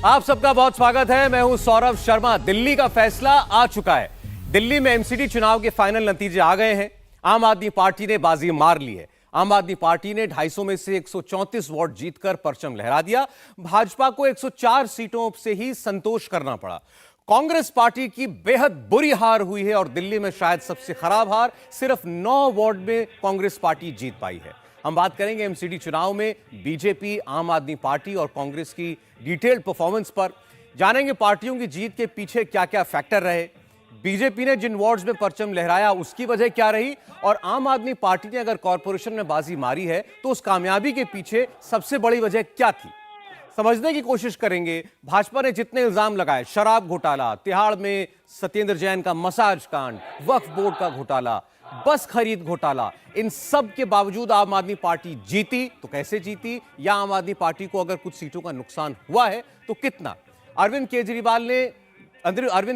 आप सबका बहुत स्वागत है। मैं हूं सौरभ शर्मा। दिल्ली का फैसला आ चुका है। दिल्ली में एमसीडी चुनाव के फाइनल नतीजे आ गए हैं। आम आदमी पार्टी ने बाजी मार ली है। आम आदमी पार्टी ने 250 में से 134 वोट जीतकर परचम लहरा दिया। भाजपा को 104 सीटों से ही संतोष करना पड़ा। कांग्रेस पार्टी की बेहद बुरी हार हुई है और दिल्ली में शायद सबसे खराब हार। सिर्फ 9 वार्ड में कांग्रेस पार्टी जीत पाई है। हम बात करेंगे एमसीडी चुनाव में बीजेपी, आम आदमी पार्टी और कांग्रेस की डिटेल्ड परफॉर्मेंस पर। जानेंगे पार्टियों की जीत के पीछे क्या क्या फैक्टर रहे, बीजेपी ने जिन वार्ड्स में परचम लहराया उसकी वजह क्या रही, और आम आदमी पार्टी ने अगर कॉरपोरेशन में बाजी मारी है तो उस कामयाबी के पीछे सबसे बड़ी वजह क्या थी, समझने की कोशिश करेंगे। भाजपा ने जितने इल्जाम लगाए, शराब घोटाला, तिहाड़ में सत्येंद्र जैन का मसाज कांड, वक्फ बोर्ड का घोटाला, बस खरीद घोटाला, इन सब के बावजूद आम आदमी पार्टी जीती। तो कैसे जीती, या आम आदमी पार्टी को अगर कुछ सीटों का नुकसान हुआ है तो कितना। अरविंद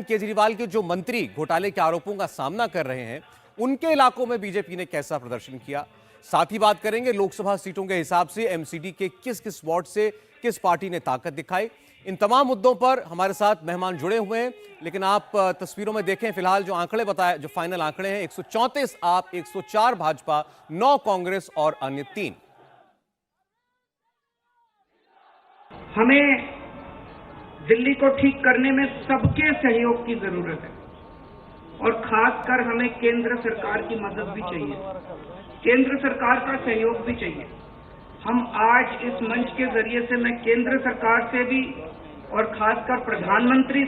केजरीवाल के जो मंत्री घोटाले के आरोपों का सामना कर रहे हैं, उनके इलाकों में बीजेपी ने कैसा प्रदर्शन किया। साथ ही बात करेंगे लोकसभा सीटों के हिसाब से एमसीडी के किस किस वार्ड से किस पार्टी ने ताकत दिखाई। इन तमाम मुद्दों पर हमारे साथ मेहमान जुड़े हुए हैं। लेकिन आप तस्वीरों में देखें, फिलहाल जो आंकड़े बताए, जो फाइनल आंकड़े हैं, 134 आप, 104 भाजपा, 9 कांग्रेस और अन्य 3। हमें दिल्ली को ठीक करने में सबके सहयोग की जरूरत है और खासकर हमें केंद्र सरकार की मदद भी चाहिए, केंद्र सरकार का सहयोग भी चाहिए। हम आज इस मंच के जरिए से मैं केंद्र सरकार से भी और खासकर प्रधानमंत्री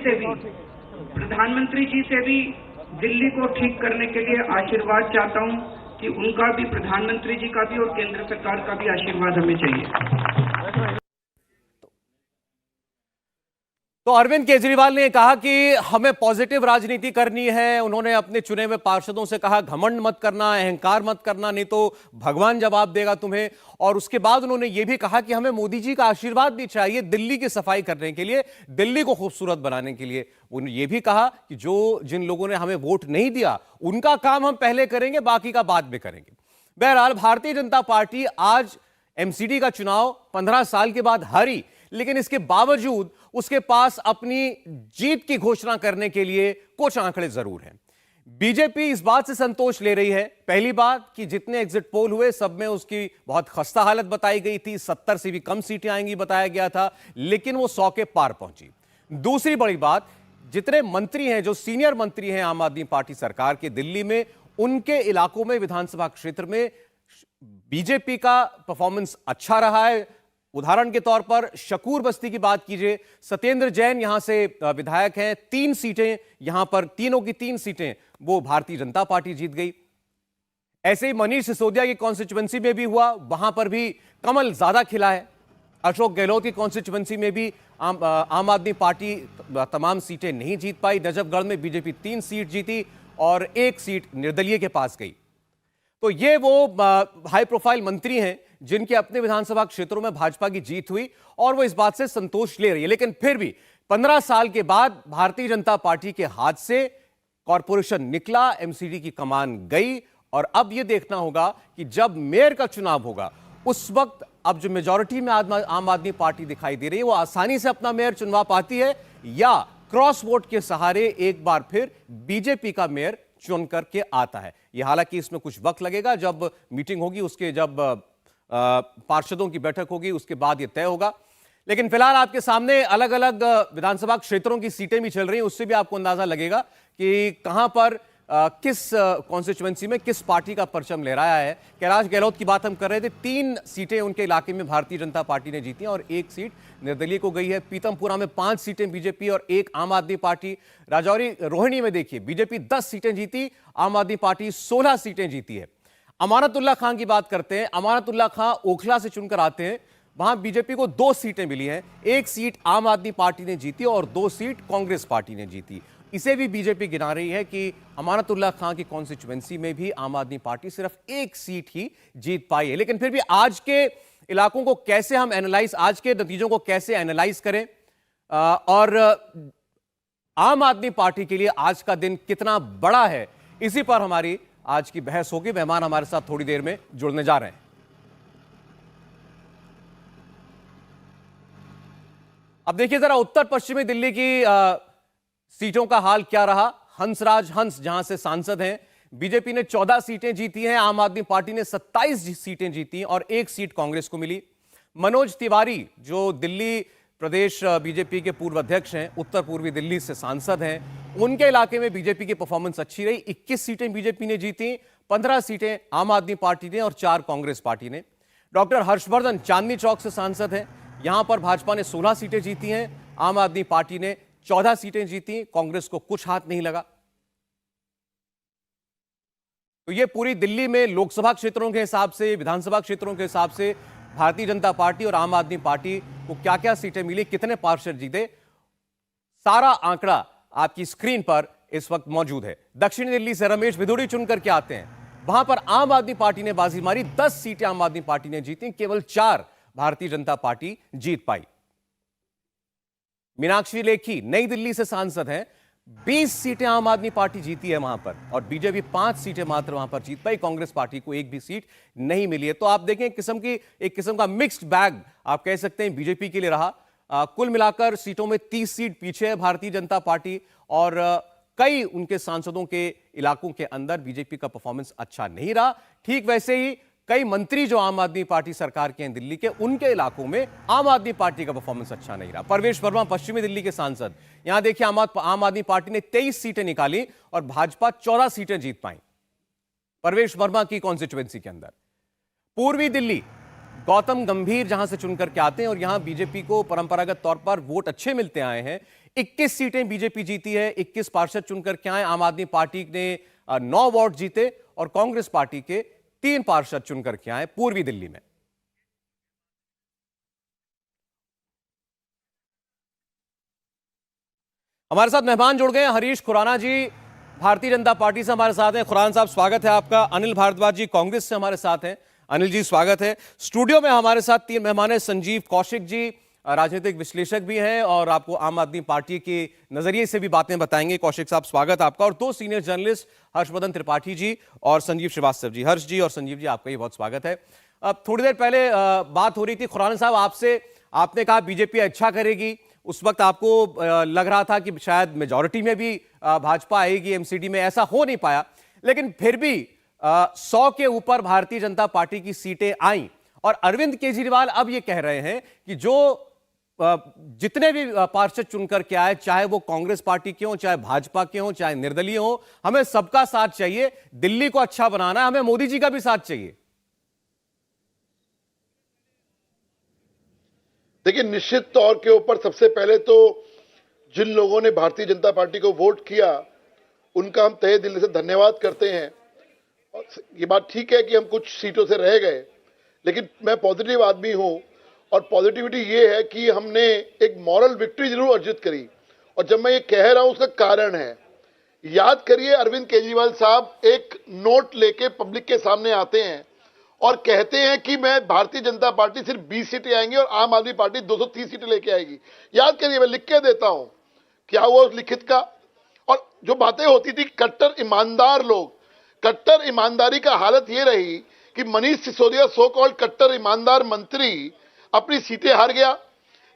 जी से भी दिल्ली को ठीक करने के लिए आशीर्वाद चाहता हूं कि उनका भी, प्रधानमंत्री जी का भी और केंद्र सरकार का भी आशीर्वाद हमें चाहिए। तो अरविंद केजरीवाल ने कहा कि हमें पॉजिटिव राजनीति करनी है। उन्होंने अपने चुने हुए पार्षदों से कहा घमंड मत करना, अहंकार मत करना, नहीं तो भगवान जवाब देगा तुम्हें। और उसके बाद उन्होंने यह भी कहा कि हमें मोदी जी का आशीर्वाद भी चाहिए दिल्ली की सफाई करने के लिए, दिल्ली को खूबसूरत बनाने के लिए। उन्होंने यह भी कहा कि जिन लोगों ने हमें वोट नहीं दिया उनका काम हम पहले करेंगे, बाकी का बाद में करेंगे। बहरहाल भारतीय जनता पार्टी आज एमसीडी का चुनाव 15 साल के बाद हारी, लेकिन इसके बावजूद उसके पास अपनी जीत की घोषणा करने के लिए कुछ आंकड़े जरूर हैं। बीजेपी इस बात से संतोष ले रही है, पहली बात कि जितने एग्जिट पोल हुए सब में उसकी बहुत खस्ता हालत बताई गई थी, 70 से भी कम सीटें आएंगी बताया गया था, लेकिन वो 100 के पार पहुंची। दूसरी बड़ी बात, जितने मंत्री हैं, जो सीनियर मंत्री हैं आम आदमी पार्टी सरकार के दिल्ली में, उनके इलाकों में, विधानसभा क्षेत्र में बीजेपी का परफॉर्मेंस अच्छा रहा है। उदाहरण के तौर पर शकूर बस्ती की बात कीजिए, सत्येंद्र जैन यहां से विधायक हैं, 3 सीटें यहां पर, तीनों की 3 सीटें वो भारतीय जनता पार्टी जीत गई। ऐसे ही मनीष सिसोदिया की कॉन्स्टिट्यूएंसी में भी हुआ, वहां पर भी कमल ज्यादा खिला है। अशोक गहलोत की कॉन्स्टिट्यूएंसी में भी आम आदमी पार्टी तमाम सीटें नहीं जीत पाई। नजफगढ़ में बीजेपी 3 सीट जीती और 1 सीट निर्दलीय के पास गई। तो ये वो हाई प्रोफाइल मंत्री हैं जिनके अपने विधानसभा क्षेत्रों में भाजपा की जीत हुई और वो इस बात से संतोष ले रही है। लेकिन फिर भी 15 साल के बाद भारतीय जनता पार्टी के हाथ से कॉरपोरेशन निकला, एमसीडी की कमान गई, और अब यह देखना होगा कि जब मेयर का चुनाव होगा उस वक्त अब जो मेजॉरिटी में आम आदमी पार्टी दिखाई दे रही है वो आसानी से अपना मेयर चुनवा पाती है, या क्रॉस वोट के सहारे एक बार फिर बीजेपी का मेयर चुन करके आता है। यह हालांकि इसमें कुछ वक्त लगेगा, जब मीटिंग होगी, उसके जब पार्षदों की बैठक होगी, उसके बाद यह तय होगा। लेकिन फिलहाल आपके सामने अलग अलग विधानसभा क्षेत्रों की सीटें भी चल रही हैं, उससे भी आपको अंदाजा लगेगा कि कहां पर किस कॉन्स्टिट्यूएंसी में किस पार्टी का परचम लहराया है। कैलाश गहलोत की बात हम कर रहे थे, 3 सीटें उनके इलाके में भारतीय जनता पार्टी ने जीती हैं और 1 सीट निर्दलीय को गई है। पीतमपुरा में 5 सीटें बीजेपी और 1 आम आदमी पार्टी। राजौरी रोहिणी में देखिए, बीजेपी 10 सीटें जीती, आम आदमी पार्टी 16 सीटें जीती है। अमानतुल्लाह खान की बात करते हैं, अमानतुल्लाह खान ओखला से चुनकर आते हैं, वहां बीजेपी को 2 सीटें मिली हैं, 1 सीट आम आदमी पार्टी ने जीती और 2 सीट कांग्रेस पार्टी ने जीती। इसे भी बीजेपी गिना रही है कि अमानतुल्लाह खान की कॉन्स्टिट्यूएंसी में भी आम आदमी पार्टी सिर्फ 1 सीट ही जीत पाई है। लेकिन फिर भी आज के इलाकों को कैसे हम एनालाइज, आज के नतीजों को कैसे एनालाइज करें, और आम आदमी पार्टी के लिए आज का दिन कितना बड़ा है, इसी पर हमारी आज की बहस होगी। मेहमान हमारे साथ थोड़ी देर में जुड़ने जा रहे हैं। अब देखिए जरा उत्तर पश्चिमी दिल्ली की सीटों का हाल क्या रहा। हंसराज हंस जहां से सांसद हैं, बीजेपी ने 14 सीटें जीती हैं, आम आदमी पार्टी ने 27 सीटें जीती और एक सीट कांग्रेस को मिली। मनोज तिवारी जो दिल्ली प्रदेश बीजेपी के पूर्व अध्यक्ष हैं, उत्तर पूर्वी दिल्ली से सांसद हैं, उनके इलाके में बीजेपी की परफॉर्मेंस अच्छी रही। 21 सीटें बीजेपी ने जीती, 15 सीटें आम आदमी पार्टी ने और 4 कांग्रेस पार्टी ने। डॉक्टर हर्षवर्धन चांदनी चौक से सांसद हैं, यहां पर भाजपा ने 16 सीटें जीती हैं, आम आदमी पार्टी ने 14 सीटें जीती, कांग्रेस को कुछ हाथ नहीं लगा। तो ये पूरी दिल्ली में लोकसभा क्षेत्रों के हिसाब से, विधानसभा क्षेत्रों के हिसाब से भारतीय जनता पार्टी और आम आदमी पार्टी को क्या क्या सीटें मिली, कितने पार्षद जीते, सारा आंकड़ा आपकी स्क्रीन पर इस वक्त मौजूद है। दक्षिणी दिल्ली से रमेश भिदुड़ी चुनकर के आते हैं, वहां पर आम आदमी पार्टी ने बाजी मारी, 10 सीटें आम आदमी पार्टी ने जीती, केवल 4 भारतीय जनता पार्टी जीत पाई। मीनाक्षी लेखी नई दिल्ली से सांसद हैं, 20 सीटें आम आदमी पार्टी जीती है वहां पर और बीजेपी 5 सीटें मात्र वहां पर जीत पाई, कांग्रेस पार्टी को एक भी सीट नहीं मिली है। तो आप देखें एक किस्म का मिक्स्ड बैग आप कह सकते हैं बीजेपी के लिए रहा। कुल मिलाकर सीटों में 30 सीट पीछे है भारतीय जनता पार्टी और कई उनके सांसदों के इलाकों के अंदर बीजेपी का परफॉर्मेंस अच्छा नहीं रहा। ठीक वैसे ही कई मंत्री जो आम आदमी पार्टी सरकार के हैं दिल्ली के, उनके इलाकों में आम आदमी पार्टी का परफॉर्मेंस अच्छा नहीं रहा। परवेश वर्मा पश्चिमी दिल्ली के सांसद, यहां देखिए आम आदमी पार्टी ने 23 सीटें निकाली और भाजपा 14 सीटें जीत पाई परवेश वर्मा की कॉन्स्टिट्यूएंसी के अंदर। पूर्वी दिल्ली गौतम गंभीर जहां से चुनकर के आते हैं और यहां बीजेपी को परंपरागत तौर पर वोट अच्छे मिलते आए हैं, 21 सीटें बीजेपी जीती है, 21 पार्षद चुनकर के आए। आम आदमी पार्टी ने 9 वोट जीते और कांग्रेस पार्टी के 3 पार्षद चुनकर के आए पूर्वी दिल्ली में। हमारे साथ मेहमान जुड़ गए, हरीश खुराना जी भारतीय जनता पार्टी से हमारे साथ हैं। खुराना साहब स्वागत है आपका। अनिल भारद्वाज जी कांग्रेस से हमारे साथ हैं। अनिल जी स्वागत है। स्टूडियो में हमारे साथ 3 मेहमान हैं। संजीव कौशिक जी राजनीतिक विश्लेषक भी हैं और आपको आम आदमी पार्टी के नजरिए से भी बातें बताएंगे। कौशिक साहब स्वागत आपका। और 2 सीनियर जर्नलिस्ट हर्षवर्धन त्रिपाठी जी और संजीव श्रीवास्तव जी। हर्ष जी और संजीव जी आपका ही बहुत स्वागत है। अब थोड़ी देर पहले बात हो रही थी खुराना साहब आपसे, आपने कहा बीजेपी अच्छा करेगी, उस वक्त आपको लग रहा था कि शायद मेजॉरिटी में भी भाजपा आएगी एमसीडी में, ऐसा हो नहीं पाया, लेकिन फिर भी 100 के ऊपर भारतीय जनता पार्टी की सीटें आई और अरविंद केजरीवाल अब ये कह रहे हैं कि जो जितने भी पार्षद चुनकर के आए, चाहे वो कांग्रेस पार्टी के हों, चाहे भाजपा के हों, चाहे निर्दलीय हों, हमें सबका साथ चाहिए, दिल्ली को अच्छा बनाना है, हमें मोदी जी का भी साथ चाहिए। देखिए, निश्चित तौर के ऊपर सबसे पहले तो जिन लोगों ने भारतीय जनता पार्टी को वोट किया उनका हम तहे दिल से धन्यवाद करते हैं। और ये बात ठीक है कि हम कुछ सीटों से रह गए, लेकिन मैं पॉजिटिव आदमी हूं और पॉजिटिविटी ये है कि हमने एक मॉरल विक्ट्री जरूर अर्जित करी। और जब मैं ये कह रहा हूं उसका कारण है, याद करिए अरविंद केजरीवाल साहब एक नोट लेके पब्लिक के सामने आते हैं और कहते हैं कि मैं भारतीय जनता पार्टी सिर्फ 20 सीटें आएंगी और आम आदमी पार्टी 230 सीटें लेके आएगी। याद करिए, मैं लिख के देता हूं, क्या हुआ उस लिखित का। और जो बातें होती थी कट्टर ईमानदार लोग, कट्टर ईमानदारी का हालत ये रही कि मनीष सिसोदिया सो कॉल्ड कट्टर ईमानदार मंत्री अपनी सीटें हार गया।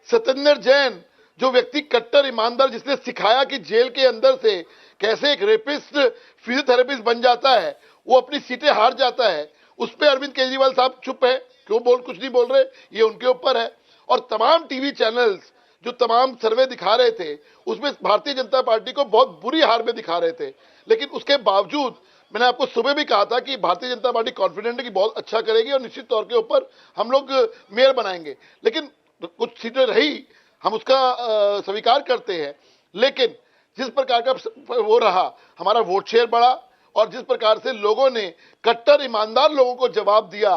सत्येंद्र जैन जो व्यक्ति कट्टर ईमानदार, जिसने सिखाया कि जेल के अंदर से कैसे एक रेपिस्ट फिजियोथेरेपिस्ट बन जाता है, वो अपनी सीटें हार जाता है। उस पर अरविंद केजरीवाल साहब चुप है, कुछ नहीं बोल रहे, ये उनके ऊपर है। और तमाम टीवी चैनल्स जो तमाम सर्वे दिखा रहे थे उसमें भारतीय जनता पार्टी को बहुत बुरी हार में दिखा रहे थे, लेकिन उसके बावजूद मैंने आपको सुबह भी कहा था कि भारतीय जनता पार्टी कॉन्फिडेंट है कि बहुत अच्छा करेगी और निश्चित तौर के ऊपर हम लोग मेयर बनाएंगे। लेकिन कुछ सीटें रही, हम उसका स्वीकार करते हैं, लेकिन जिस प्रकार का वो रहा, हमारा वोट शेयर बढ़ा और जिस प्रकार से लोगों ने कट्टर ईमानदार लोगों को जवाब दिया,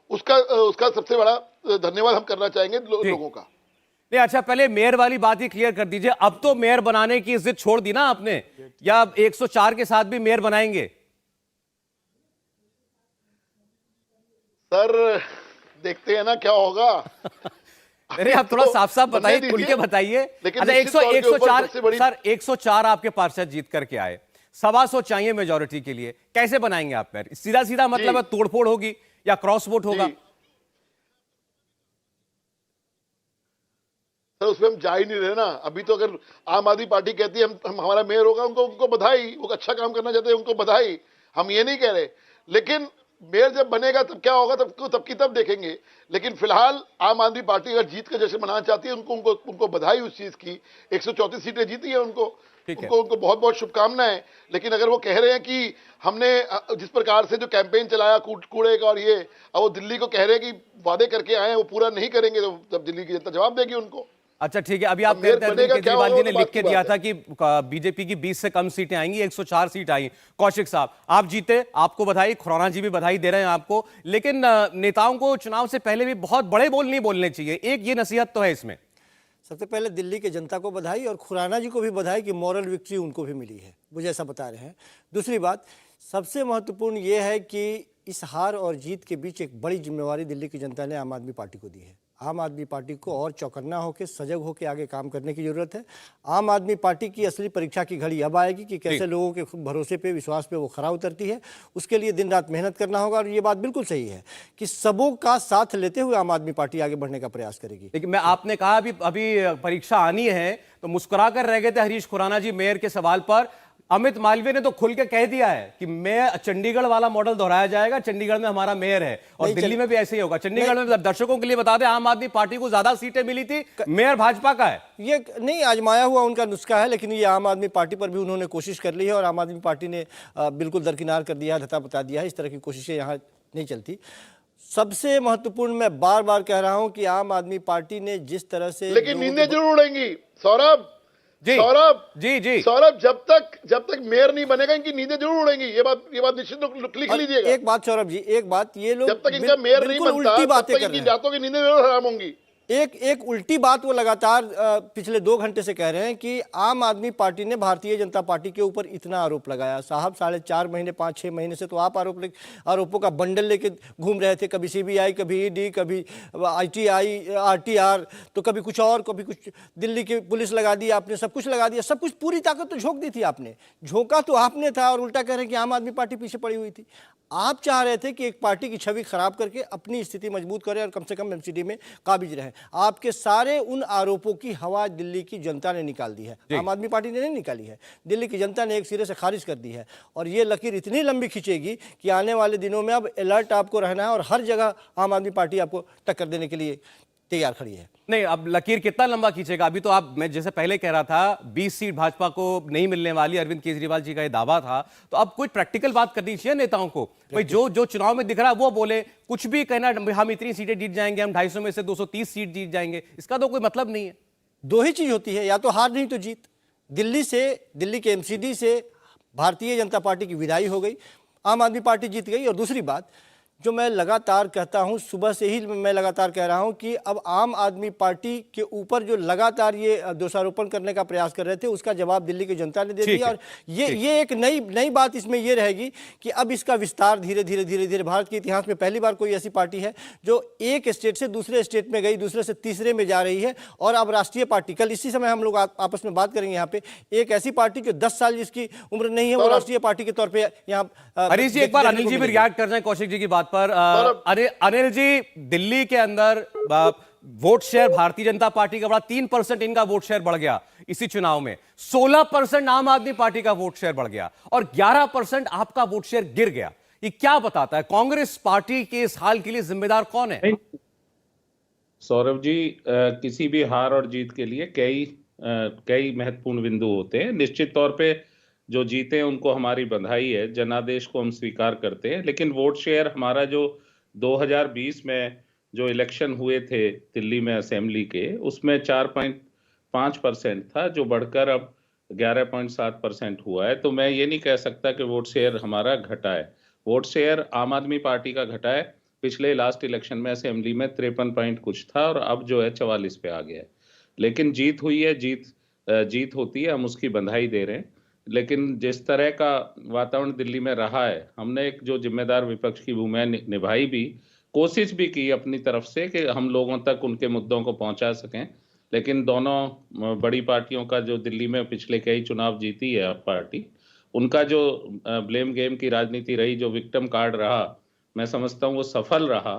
उसका सबसे बड़ा धन्यवाद हम करना चाहेंगे लोगों का। नहीं, अच्छा पहले मेयर वाली बात ही क्लियर कर दीजिए, अब तो मेयर बनाने की जिद छोड़ दी ना आपने, या 104 के साथ भी मेयर बनाएंगे? सर देखते हैं ना क्या होगा। अरे आप थोड़ा साफ साफ बताइए, खुल के बताइए। अच्छा 104 सर, 104 आपके पार्षद जीत करके आए, 125 चाहिए मेजॉरिटी के लिए, कैसे बनाएंगे आप मेयर? सीधा सीधा मतलब है तोड़फोड़ होगी या क्रॉस वोट होगा? सर उसमें हम जा ही नहीं रहे ना। अभी तो अगर आम आदमी पार्टी कहती है हम हमारा मेयर होगा, उनको बधाई, वो अच्छा काम करना चाहते हैं, उनको बधाई, हम ये नहीं कह रहे। लेकिन मेयर जब बनेगा तब क्या होगा, तब की तब देखेंगे। लेकिन फिलहाल आम आदमी पार्टी अगर जीत का जश्न मनाना चाहती है, उनको बधाई उस चीज की। 134 सीटें जीती है उनको बहुत बहुत शुभकामनाएं। लेकिन अगर वो कह रहे हैं कि हमने जिस प्रकार से जो कैंपेन चलाया कूड़े का और ये, अब वो दिल्ली को कह रहे हैं कि वादे करके आए हैं वो पूरा नहीं करेंगे, तो तब दिल्ली की जनता जवाब देगी उनको। अच्छा ठीक है, अभी आप कहते हैं अरविंद केजरीवाल जी ने लिख के दिया था कि बीजेपी की 20 से कम सीटें आएंगी, 104 सीट आई। कौशिक साहब आप जीते, आपको बधाई, खुराना जी भी बधाई दे रहे हैं आपको। लेकिन नेताओं को चुनाव से पहले भी बहुत बड़े बोल नहीं बोलने चाहिए, एक ये नसीहत तो है इसमें। सबसे पहले दिल्ली की जनता को बधाई और खुराना जी को भी बधाई कि मॉरल विक्ट्री उनको भी मिली है, मुझे ऐसा बता रहे हैं। दूसरी बात सबसे महत्वपूर्ण ये है कि इस हार और जीत के बीच एक बड़ी जिम्मेवारी दिल्ली की जनता ने आम आदमी पार्टी को दी है। आम आदमी पार्टी को और चौकन्ना होकर सजग होकर आगे काम करने की जरूरत है। आम आदमी पार्टी की असली परीक्षा की घड़ी अब आएगी कि कैसे लोगों के भरोसे पे, विश्वास पे वो खरा उतरती है। उसके लिए दिन रात मेहनत करना होगा और ये बात बिल्कुल सही है कि सबों का साथ लेते हुए आम आदमी पार्टी आगे बढ़ने का प्रयास करेगी। लेकिन आपने कहा अभी परीक्षा आनी है, तो मुस्कुरा कर रह गए थे हरीश खुराना जी मेयर के सवाल पर। अमित मालवीय ने तो खुल के कह दिया है कि मैं चंडीगढ़ वाला मॉडल दोहराया जाएगा, चंडीगढ़ में हमारा मेयर है और दिल्ली में भी ऐसे ही होगा। चंडीगढ़ में दर्शकों के लिए बता दें, आम आदमी पार्टी को ज्यादा सीटें मिली थी, मेयर भाजपा का है। ये नहीं आजमाया हुआ उनका नुस्खा है, लेकिन ये आम आदमी पार्टी पर भी उन्होंने कोशिश कर ली है और आम आदमी पार्टी ने बिल्कुल दरकिनार कर दिया है, धता बता दिया है। इस तरह की कोशिशें यहाँ नहीं चलती। सबसे महत्वपूर्ण मैं बार बार कह रहा हूं कि आम आदमी पार्टी ने जिस तरह से, लेकिन नींदें जरूर उड़ेंगी सौरभ जी सौरभ, जब तक मेयर नहीं बनेगा इनकी नींदें जरूर उड़ेंगी। ये बात निश्चित लिख लीजिएगा। एक बात सौरभ जी, एक बात, ये लोग जब तक इनका मेयर नहीं बनता तब तक इनकी रातों की नींदें जरूर हराम होंगी। एक उल्टी बात वो लगातार पिछले 2 घंटे से कह रहे हैं कि आम आदमी पार्टी ने भारतीय जनता पार्टी के ऊपर इतना आरोप लगाया। साहब 4.5 महीने 5-6 महीने से तो आप आरोपों का बंडल लेके घूम रहे थे, कभी सीबीआई, कभी ईडी, कभी आईटीआई, आरटीआर, तो कभी कुछ और, कभी कुछ दिल्ली की पुलिस लगा दी आपने, सब कुछ लगा दिया, सब कुछ पूरी ताकत तो झोंक दी थी आपने। झोंका तो आपने था और उल्टा कह रहे हैं कि आम आदमी पार्टी पीछे पड़ी हुई थी। आप चाह रहे थे कि एक पार्टी की छवि खराब करके अपनी स्थिति मजबूत करें और कम से कम एमसीडी में काबिज रहें। आपके सारे उन आरोपों की हवा दिल्ली की जनता ने निकाल दी है, आम आदमी पार्टी ने नहीं निकाली है। दिल्ली की जनता ने एक सिरे से खारिज कर दी है और ये लकीर इतनी लंबी खींचेगी कि आने वाले दिनों में अब अलर्ट आपको रहना है और हर जगह आम आदमी पार्टी आपको टक्कर देने के लिए तैयार खड़ी है। नहीं, अब लकीर कितना लंबा खींचेगा? अभी तो मैं जैसे पहले कह रहा था 20 सीट भाजपा को नहीं मिलने वाली, अरविंद केजरीवाल जी का ये दावा था। तो अब कुछ प्रैक्टिकल बात करनी चाहिए नेताओं को। भाई जो चुनाव में दिख रहा है वो बोले, कुछ भी कहना हम इतनी सीटें जीत जाएंगे, हम 250 में से 230 सीट जीत जाएंगे, इसका तो कोई मतलब नहीं है। दो ही चीज होती है, या तो हार नहीं तो जीत। दिल्ली के एमसीडी से भारतीय जनता पार्टी की विदाई हो गई, आम आदमी पार्टी जीत गई। और दूसरी बात जो मैं लगातार कहता हूं, सुबह से ही मैं लगातार कह रहा हूं कि अब आम आदमी पार्टी के ऊपर जो लगातार ये दोषारोपण करने का प्रयास कर रहे थे, उसका जवाब दिल्ली की जनता ने दे दिया। और ये एक नई बात इसमें ये रहेगी कि अब इसका विस्तार धीरे धीरे भारत के इतिहास में पहली बार कोई ऐसी पार्टी है जो एक स्टेट से दूसरे स्टेट में गई, दूसरे से तीसरे में जा रही है। और अब राष्ट्रीय पार्टी, कल इसी समय हम लोग आपस में बात करेंगे यहाँ पे, एक ऐसी पार्टी जो 10 साल जिसकी उम्र नहीं है, वो राष्ट्रीय पार्टी के तौर पर यहाँ। हरीश जी, एक बार अनिल जी भी रिएक्ट कर जाए कौशिक जी की बात पर। अनिल जी, दिल्ली के अंदर vote share Bharatiya Janata party का बढ़ा, 3% इनका वोट शेयर बढ़ गया इसी चुनाव में। 16% आम आदमी पार्टी का वोट शेयर बढ़ गया और 11% आपका वोट शेयर गिर गया। ये क्या बताता है? कांग्रेस पार्टी के इस हाल के लिए जिम्मेदार कौन है? सौरभ जी, किसी भी हार और जीत के लिए कई महत्वपूर्ण बिंदु होते हैं। निश्चित तौर पे जो जीते उनको हमारी बधाई है, जनादेश को हम स्वीकार करते हैं। लेकिन वोट शेयर हमारा जो 2020 में जो इलेक्शन हुए थे दिल्ली में असेंबली के, उसमें 4.5% था, जो बढ़कर अब 11.7% हुआ है। तो मैं ये नहीं कह सकता कि वोट शेयर हमारा घटा है। वोट शेयर आम आदमी पार्टी का घटा है। पिछले लास्ट इलेक्शन में असेंबली में 53 पॉइंट कुछ था और अब जो है 44 पे आ गया है। लेकिन जीत हुई है, जीत होती है, हम उसकी बधाई दे रहे हैं। लेकिन जिस तरह का वातावरण दिल्ली में रहा है, हमने एक जो जिम्मेदार विपक्ष की भूमिका निभाई भी, कोशिश भी की अपनी तरफ से कि हम लोगों तक उनके मुद्दों को पहुंचा सकें। लेकिन दोनों बड़ी पार्टियों का जो दिल्ली में पिछले कई चुनाव जीती है पार्टी, उनका जो ब्लेम गेम की राजनीति रही, जो विक्टिम कार्ड रहा, मैं समझता हूँ वो सफल रहा।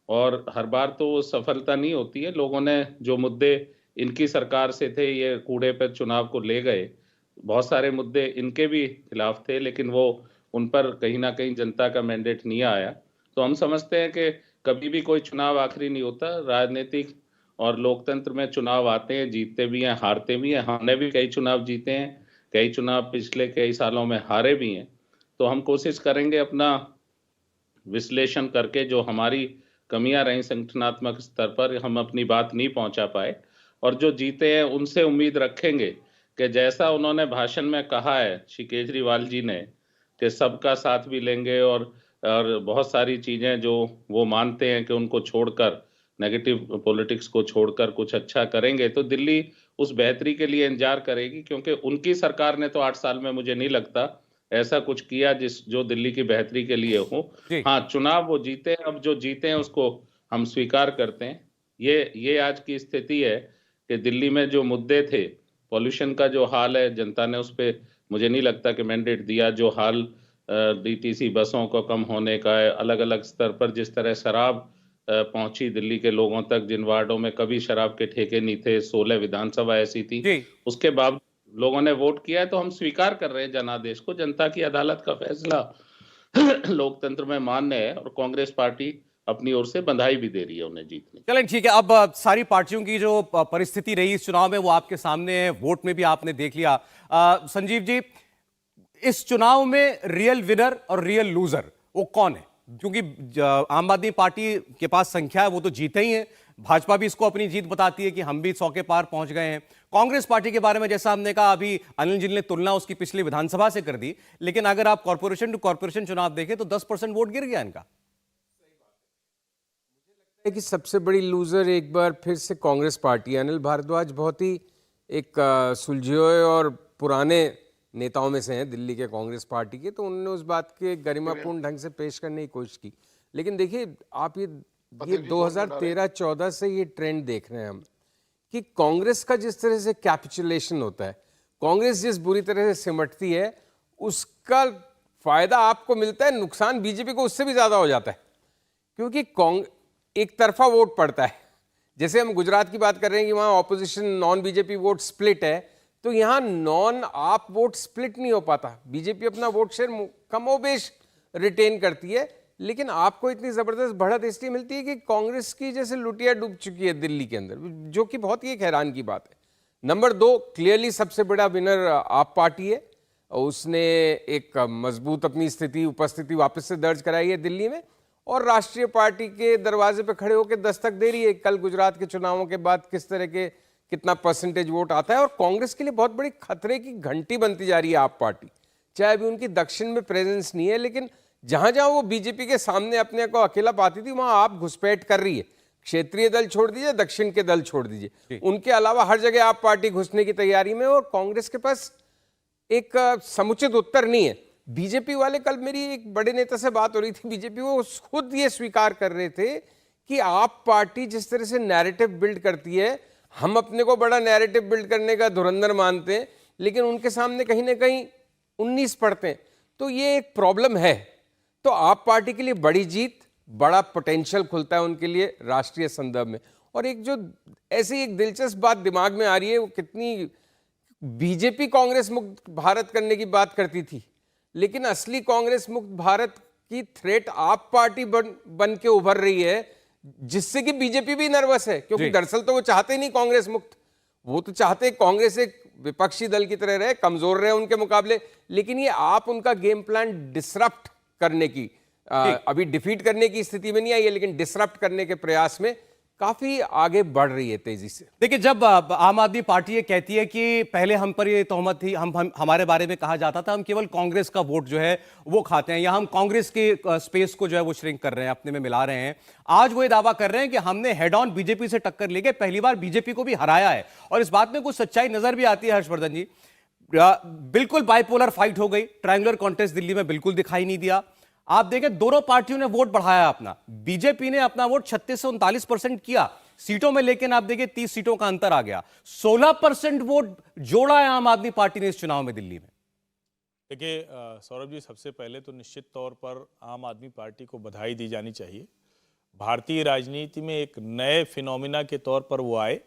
और हर बार तो वो सफलता नहीं होती है। लोगों ने जो मुद्दे इनकी सरकार से थे, ये कूड़े पर चुनाव को ले गए। बहुत सारे मुद्दे इनके भी खिलाफ थे, लेकिन वो उन पर कहीं ना कहीं जनता का मैंडेट नहीं आया। तो हम समझते हैं कि कभी भी कोई चुनाव आखिरी नहीं होता। राजनीतिक और लोकतंत्र में चुनाव आते हैं, जीतते भी हैं, हारते भी हैं। हमने भी कई चुनाव जीते हैं, कई चुनाव पिछले कई सालों में हारे भी हैं। तो हम कोशिश करेंगे अपना विश्लेषण करके जो हमारी कमियां रही संगठनात्मक स्तर पर, हम अपनी बात नहीं पहुंचा पाए, और जो जीते हैं उनसे उम्मीद रखेंगे कि जैसा उन्होंने भाषण में कहा है श्री केजरीवाल जी ने कि सबका साथ भी लेंगे, और बहुत सारी चीजें जो वो मानते हैं कि उनको छोड़कर, नेगेटिव पॉलिटिक्स को छोड़कर कुछ अच्छा करेंगे, तो दिल्ली उस बेहतरी के लिए इंतजार करेगी। क्योंकि उनकी सरकार ने तो 8 साल में मुझे नहीं लगता ऐसा कुछ किया जो दिल्ली की बेहतरी के लिए हो। जी। हाँ, चुनाव वो जीते, अब जो जीते हैं उसको हम स्वीकार करते हैं। ये आज की स्थिति है कि दिल्ली में जो मुद्दे थे, पॉल्यूशन का जो हाल है, जनता ने उस पे मुझे नहीं लगता कि मैंडेट दिया। जो हाल डीटीसी बसों को कम होने का है, अलग अलग स्तर पर जिस तरह शराब पहुंची दिल्ली के लोगों तक, जिन वार्डों में कभी शराब के ठेके नहीं थे, 16 विधानसभा ऐसी थी, जी। उसके बाद लोगों ने वोट किया है। तो हम स्वीकार कर रहे हैं जनादेश को, जनता की अदालत का फैसला लोकतंत्र में मान्य है, और कांग्रेस पार्टी अपनी ओर से बधाई भी दे रही है उन्हें जीतने की। चलें, ठीक है। अब सारी पार्टियों की जो परिस्थिति रही इस चुनाव में वो आपके सामने है, वोट में भी आपने देख लिया। संजीव जी, इस चुनाव में रियल विनर और रियल लूजर वो कौन है? क्योंकि आम आदमी पार्टी के पास संख्या है, वो तो जीते ही हैं। भाजपा भी इसको अपनी जीत बताती है कि हम भी 100 के पार पहुंच गए हैं। कांग्रेस पार्टी के बारे में जैसा हमने कहा, अभी अनिल जी ने तुलना उसकी पिछली विधानसभा से कर दी, लेकिन अगर आप कॉर्पोरेशन टू कॉर्पोरेशन चुनाव देखें तो 10% वोट गिर गया इनका। कि सबसे बड़ी लूजर एक बार फिर से कांग्रेस पार्टी। अनिल भारद्वाज बहुत ही एक सुलझे हुए और पुराने नेताओं में से हैं दिल्ली के कांग्रेस पार्टी के, तो उन्होंने उस बात के गरिमापूर्ण ढंग से पेश करने की कोशिश की। लेकिन देखिए आप ये 2013-14 से ये ट्रेंड देख रहे हैं हम कि कांग्रेस का जिस तरह से कैपिचुलेशन होता है, कांग्रेस जिस बुरी तरह से सिमटती है, उसका फायदा आपको मिलता है, नुकसान बीजेपी को उससे भी ज्यादा हो जाता है। क्योंकि एक तरफा वोट पड़ता है। जैसे हम गुजरात की बात कर रहे हैं कि वहां opposition non BJP vote split है, तो यहां नॉन आप वोट स्प्लिट नहीं हो पाता। बीजेपी अपना वोट शेयर कमोबेश रिटेन करती है, लेकिन आपको इतनी जबरदस्त बढ़त इसलिए मिलती है कि कांग्रेस की जैसे लुटिया डूब चुकी है दिल्ली के अंदर, जो कि बहुत ही एक हैरान की बात है। नंबर 2, क्लियरली सबसे बड़ा विनर आप पार्टी है। उसने एक मजबूत अपनी स्थिति उपस्थिति वापस से दर्ज कराई है दिल्ली में, और राष्ट्रीय पार्टी के दरवाजे पे खड़े होकर दस्तक दे रही है। कल गुजरात के चुनावों के बाद किस तरह के कितना परसेंटेज वोट आता है, और कांग्रेस के लिए बहुत बड़ी खतरे की घंटी बनती जा रही है आप पार्टी। चाहे अभी उनकी दक्षिण में प्रेजेंस नहीं है, लेकिन जहां जहां वो बीजेपी के सामने अपने को अकेला पाती थी, वहां आप घुसपैठ कर रही है। क्षेत्रीय दल छोड़ दीजिए, दक्षिण के दल छोड़ दीजिए, उनके अलावा हर जगह आप पार्टी घुसने की तैयारी में, और कांग्रेस के पास एक समुचित उत्तर नहीं है। बीजेपी वाले, कल मेरी एक बड़े नेता से बात हो रही थी, बीजेपी वो खुद ये स्वीकार कर रहे थे कि आप पार्टी जिस तरह से नैरेटिव बिल्ड करती है, हम अपने को बड़ा नैरेटिव बिल्ड करने का धुरंधर मानते हैं, लेकिन उनके सामने कहीं ना कहीं 19 पड़ते हैं। तो ये एक प्रॉब्लम है। तो आप पार्टी के लिए बड़ी जीत, बड़ा पोटेंशियल खुलता है उनके लिए राष्ट्रीय संदर्भ में। और एक जो ऐसी एक दिलचस्प बात दिमाग में आ रही है, वो कितनी बीजेपी कांग्रेस मुक्त भारत करने की बात करती थी, लेकिन असली कांग्रेस मुक्त भारत की थ्रेट आप पार्टी बन के उभर रही है, जिससे कि बीजेपी भी नर्वस है। क्योंकि दरअसल तो वो चाहते नहीं कांग्रेस मुक्त, वो तो चाहते कांग्रेस एक विपक्षी दल की तरह रहे, कमजोर रहे उनके मुकाबले। लेकिन ये आप उनका गेम प्लान डिसरप्ट करने की, अभी डिफीट करने की स्थिति में नहीं आई है, लेकिन डिसरप्ट करने के प्रयास में काफी आगे बढ़ रही है तेजी से। देखिए, जब आम आदमी पार्टी ये कहती है कि पहले हम पर ये तोहमत थी, हमारे बारे में कहा जाता था हम केवल कांग्रेस का वोट जो है वो खाते हैं, या हम कांग्रेस के स्पेस को जो है वो श्रिंक कर रहे हैं, अपने में मिला रहे हैं। आज वो ये दावा कर रहे हैं कि हमने हेड ऑन बीजेपी से टक्कर लेके पहली बार बीजेपी को भी हराया है। और इस बात में कुछ सच्चाई नजर भी आती है हर्षवर्धन जी। बिल्कुल बाइपोलर फाइट हो गई, ट्रायंगुलर कॉन्टेस्ट दिल्ली में बिल्कुल दिखाई नहीं दिया। आप देखें, दोनों पार्टियों ने वोट बढ़ाया अपना। बीजेपी ने अपना वोट 36 से 39% किया सीटों में, लेकिन आप देखिए 30 सीटों का अंतर आ गया। 16% वोट जोड़ा है आम आदमी पार्टी ने इस चुनाव में दिल्ली में। देखिए सौरभ जी, सबसे पहले तो निश्चित तौर पर आम आदमी पार्टी को बधाई दी जानी चाहिए। भारतीय राजनीति में एक नए फिनोमिना के तौर पर वो आए,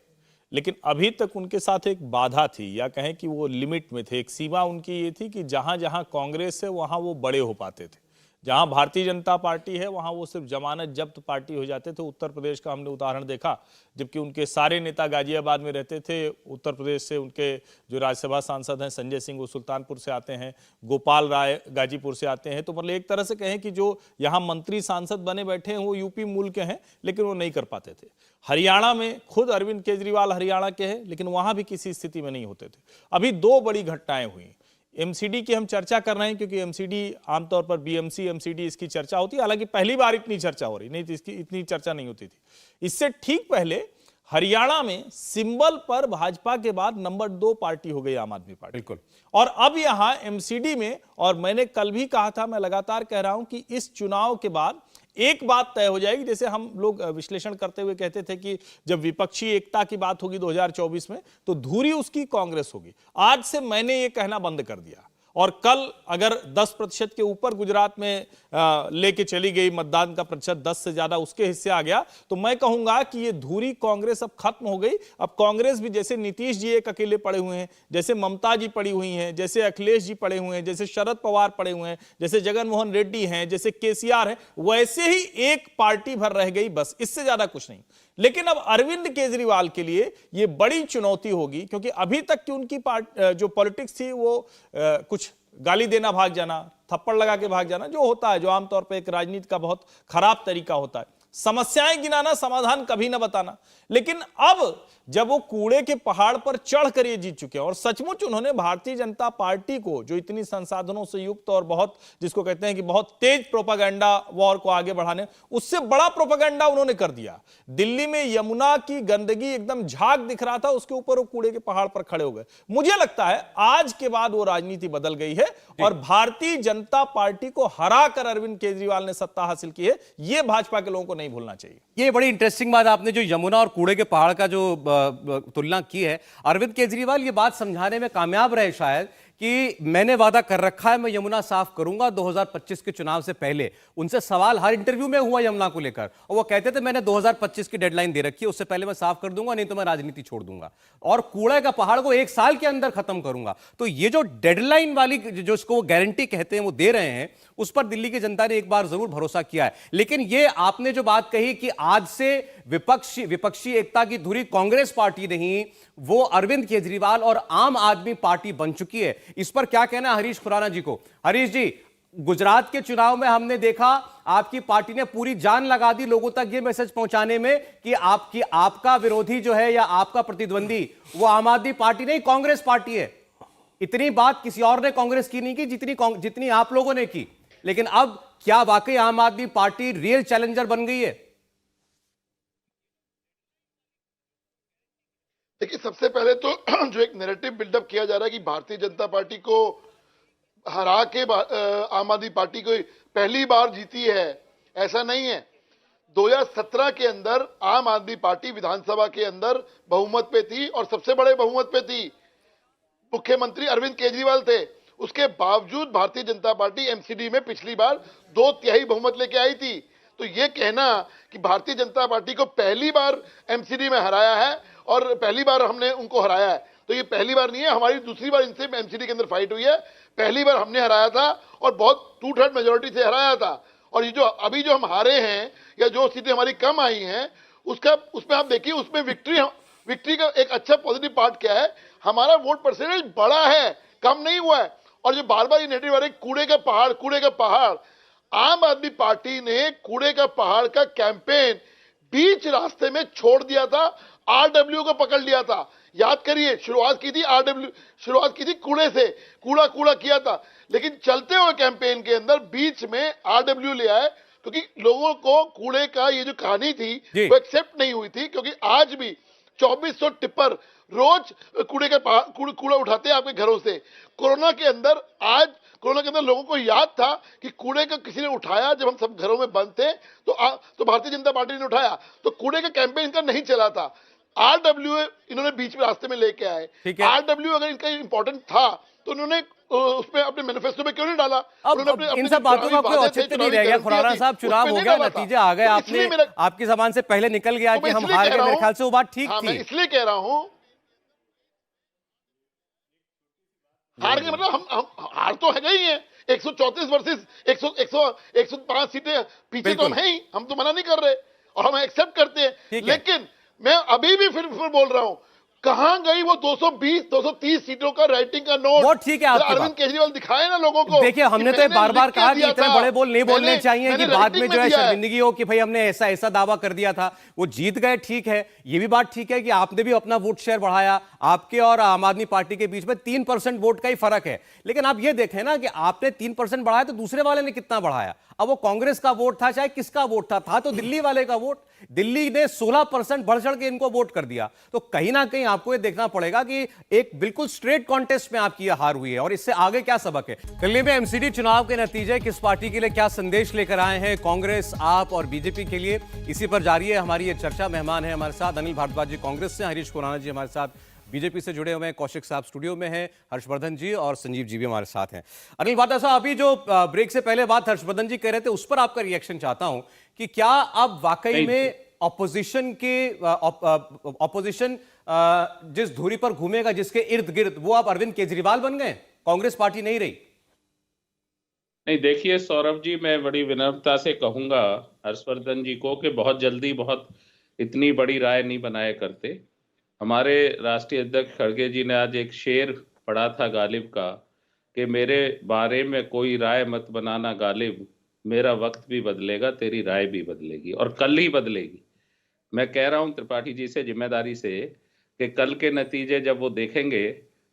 लेकिन अभी तक उनके साथ एक बाधा थी, या कहें कि वो लिमिट में थे। एक सीमा उनकी ये थी कि जहां जहां कांग्रेस है वहां वो बड़े हो पाते थे, जहां भारतीय जनता पार्टी है वहां वो सिर्फ जमानत जब्त पार्टी हो जाते थे। उत्तर प्रदेश का हमने उदाहरण देखा, जबकि उनके सारे नेता गाजियाबाद में रहते थे। उत्तर प्रदेश से उनके जो राज्यसभा सांसद हैं संजय सिंह, वो सुल्तानपुर से आते हैं, गोपाल राय गाजीपुर से आते हैं। तो मतलब एक तरह से कहें कि जो यहाँ मंत्री सांसद बने बैठे हैं वो यूपी मूल के हैं, लेकिन वो नहीं कर पाते थे। हरियाणा में खुद अरविंद केजरीवाल हरियाणा के हैं, लेकिन वहां भी किसी स्थिति में नहीं होते थे। अभी दो बड़ी घटनाएं हुई। एमसीडी की हम चर्चा कर रहे हैं क्योंकि एमसीडी आमतौर पर बीएमसी एमसीडी इसकी चर्चा होती है, हालांकि पहली बार इतनी चर्चा हो रही, नहीं तो इसकी इतनी चर्चा नहीं होती थी। इससे ठीक पहले हरियाणा में सिंबल पर भाजपा के बाद नंबर 2 पार्टी हो गई आम आदमी पार्टी। बिल्कुल। और अब यहां एमसीडी में, और मैंने कल भी कहा था, मैं लगातार कह रहा हूं कि इस चुनाव के बाद एक बात तय हो जाएगी। जैसे हम लोग विश्लेषण करते हुए कहते थे कि जब विपक्षी एकता की बात होगी 2024 में, तो धुरी उसकी कांग्रेस होगी। आज से मैंने ये कहना बंद कर दिया, और कल अगर 10% के ऊपर गुजरात में लेके चली गई मतदान का प्रतिशत, 10 से ज्यादा उसके हिस्से आ गया, तो मैं कहूंगा कि ये धुरी कांग्रेस अब खत्म हो गई। अब कांग्रेस भी, जैसे नीतीश जी एक अकेले पड़े हुए हैं, जैसे ममता जी पड़ी हुई हैं, जैसे अखिलेश जी पड़े हुए हैं, जैसे शरद पवार पड़े हुए हैं, जैसे जगन मोहन रेड्डी हैं, जैसे केसीआर हैं, वैसे ही एक पार्टी भर रह गई, बस, इससे ज्यादा कुछ नहीं। लेकिन अब अरविंद केजरीवाल के लिए यह बड़ी चुनौती होगी, क्योंकि अभी तक की उनकी जो पॉलिटिक्स थी वो कुछ गाली देना, भाग जाना, थप्पड़ लगा के भाग जाना, जो होता है, जो आमतौर पर एक राजनीति का बहुत खराब तरीका होता है, समस्याएं गिनाना, समाधान कभी ना बताना। लेकिन अब जब वो कूड़े के पहाड़ पर चढ़कर ये जीत चुके हैं, और सचमुच उन्होंने भारतीय जनता पार्टी को, जो इतनी संसाधनों से युक्त और बहुत, जिसको कहते हैं कि बहुत तेज प्रोपेगेंडा वॉर को आगे बढ़ाने, उससे बड़ा प्रोपेगेंडा उन्होंने कर दिया। दिल्ली में यमुना की गंदगी एकदम झाग दिख रहा था, उसके ऊपर वो कूड़े के पहाड़ पर खड़े हो गए। मुझे लगता है आज के बाद वो राजनीति बदल गई है, और भारतीय जनता पार्टी को हराकर अरविंद केजरीवाल ने सत्ता हासिल की है। यह भाजपा के लोगों को नहीं भूलना चाहिए। ये बड़ी इंटरेस्टिंग बात आपने जो यमुना और कूड़े के पहाड़ का जो तुलना की है। अरविंद केजरीवाल ये बात समझाने में कामयाब रहे शायद कि मैंने वादा कर रखा है, मैं यमुना साफ करूंगा 2025 के चुनाव से पहले। उनसे सवाल हर इंटरव्यू में हुआ यमुना को लेकर, और वो कहते थे मैंने 2025 की डेडलाइन दे रखी है, उससे पहले मैं साफ कर दूंगा, नहीं तो मैं राजनीति छोड़ दूंगा, और कूड़े का पहाड़ को 1 साल के अंदर खत्म करूंगा। तो ये जो डेडलाइन वाली, जो इसको वो गारंटी कहते हैं, वो दे रहे हैं, उस पर दिल्ली की जनता ने एक बार जरूर भरोसा किया है। लेकिन ये आपने जो बात कही कि आज से विपक्षी एकता की धुरी कांग्रेस पार्टी नहीं, वो अरविंद केजरीवाल और आम आदमी पार्टी बन चुकी है, इस पर क्या कहना है हरीश खुराना जी को? हरीश जी, गुजरात के चुनाव में हमने देखा आपकी पार्टी ने पूरी जान लगा दी लोगों तक ये मैसेज पहुंचाने में कि आपका विरोधी जो है या आपका प्रतिद्वंदी वो आम आदमी पार्टी नहीं, कांग्रेस पार्टी है। इतनी बात किसी और ने कांग्रेस की नहीं की जितनी आप लोगों ने की। लेकिन अब क्या वाकई आम आदमी पार्टी रियल चैलेंजर बन गई है? देखिए, सबसे पहले तो जो एक नैरेटिव बिल्डअप किया जा रहा है कि भारतीय जनता पार्टी को हरा के आम आदमी पार्टी को पहली बार जीती है, ऐसा नहीं है। 2017 के अंदर आम आदमी पार्टी विधानसभा के अंदर बहुमत पे थी, और सबसे बड़े बहुमत पे थी। मुख्यमंत्री अरविंद केजरीवाल थे, उसके बावजूद भारतीय जनता पार्टी एमसीडी में पिछली बार 2/3 बहुमत लेके आई थी। तो ये कहना कि भारतीय जनता पार्टी को पहली बार एमसीडी में हराया है और पहली बार हमने उनको हराया है, तो ये पहली बार नहीं है, हमारी दूसरी बार इनसे एमसीडी के अंदर फाइट हुई है। पहली बार हमने हराया था और बहुत 2/3 मेजोरिटी से हराया था, और ये जो अभी जो हम हारे हैं या जो सीटें हमारी कम आई हैं, उसमें आप देखिए, उसमें विक्ट्री का एक अच्छा पॉजिटिव पार्ट क्या है, हमारा वोट परसेंटेज बड़ा है, कम नहीं हुआ है। और जो बार बार ये नेगेटिव आ रहे कूड़े का पहाड़, आम आदमी पार्टी ने कूड़े का पहाड़ का कैंपेन बीच रास्ते में छोड़ दिया था, आरडब्ल्यू को पकड़ लिया था। याद करिए, शुरुआत की थी कूड़े से, कूड़ा किया था, लेकिन चलते हुए कैंपेन के अंदर बीच में आरडब्ल्यू ले आए, क्योंकि लोगों को कूड़े का ये जो कहानी थी वो एक्सेप्ट नहीं हुई थी। क्योंकि आज भी 2400 टिप्पर रोज कूड़ा उठाते हैं आपके घरों से। कोरोना के अंदर लोगों को याद था कि कूड़े का किसी ने उठाया, जब हम सब घरों में बंद थे तो भारतीय जनता पार्टी ने उठाया, तो कूड़े का कैंपेन इनका नहीं चला था। आरडब्ल्यू इन्होंने बीच में रास्ते में लेके आए। आरडब्ल्यू अगर इनका इंपॉर्टेंट था तो उन्होंने उसमें अपने मैनिफेस्टो में क्यों नहीं डाला? अब इन सब बातों का कोई औचित्य नहीं रह गया। खुराना साहब, चुनाव हो गया, नतीजे आ गए, आपने आपकी जबान से पहले निकल गया कि हम हार गए। मेरे ख्याल से वो बात ठीक थी। मैं इसलिए कह रहा हूं, हार गए मतलब हम हार तो है ही है। 134 वर्सेस 105 सीटें पीछे तो हम हैं ही, हम तो मना नहीं कर रहे और हम एक्सेप्ट करते हैं। लेकिन मैं अभी भी फिर बोल रहा हूं, कहां गई वो 220-230 सीटों का राइटिंग का नोट? वो ठीक है, आपकी अरविंद केजरीवाल दिखाए ना लोगों को। देखिए, हमने तो बार बार कहा कि इतने बड़े बोल नहीं बोलने चाहिए कि बाद में जो है शर्मिंदगी हो कि भाई हमने ऐसा ऐसा दावा कर दिया था। वो जीत गए, ठीक है। ये भी बात ठीक है कि आपने भी अपना वोट शेयर बढ़ाया। आपके और आम आदमी पार्टी के बीच में 3% वोट का ही फर्क है। लेकिन आप ये देखें ना कि आपने 3% बढ़ाया तो दूसरे वाले ने कितना बढ़ाया? अब वो कांग्रेस का वोट था, चाहे किसका वोट था तो दिल्ली वाले का वोट। दिल्ली ने 16% बढ़ चढ़ के इनको वोट कर दिया। तो कहीं ना कहीं आपको ये देखना पड़ेगा कि एक बिल्कुल स्ट्रेट कॉन्टेस्ट में आपकी हार हुई है और इससे आगे क्या सबक है। दिल्ली में एमसीडी चुनाव के नतीजे किस पार्टी के लिए क्या संदेश लेकर आए हैं, कांग्रेस, आप और बीजेपी के लिए, इसी पर जारी है हमारी ये चर्चा। मेहमान है हमारे साथ अनिल भारद्वाज जी कांग्रेस से, हरीश खुराना जी हमारे साथ बीजेपी से जुड़े हुए हैं, कौशिक साहब स्टूडियो में हैं, हर्षवर्धन जी और संजीव जी भी हमारे साथ हैं। अनिल भारद्वाज साहब, अभी जो ब्रेक से पहले बात हर्षवर्धन जी कह रहे थे उस पर आपका रिएक्शन चाहता हूं कि क्या अब वाकई में ऑपोजिशन जिस धुरी पर घूमेगा, जिसके इर्द गिर्द, वो आप अरविंद केजरीवाल बन गए, कांग्रेस पार्टी नहीं रही? नहीं, देखिए सौरभ जी, मैं बड़ी विनम्रता से कहूंगा हर्षवर्धन जी को कि बहुत जल्दी बहुत इतनी बड़ी राय नहीं बनाया करते। हमारे राष्ट्रीय अध्यक्ष खड़गे जी ने आज एक शेर पढ़ा था गालिब का कि मेरे बारे में कोई राय मत बनाना गालिब, मेरा वक्त भी बदलेगा, तेरी राय भी बदलेगी और कल ही बदलेगी। मैं कह रहा हूं त्रिपाठी जी से जिम्मेदारी से कि कल के नतीजे जब वो देखेंगे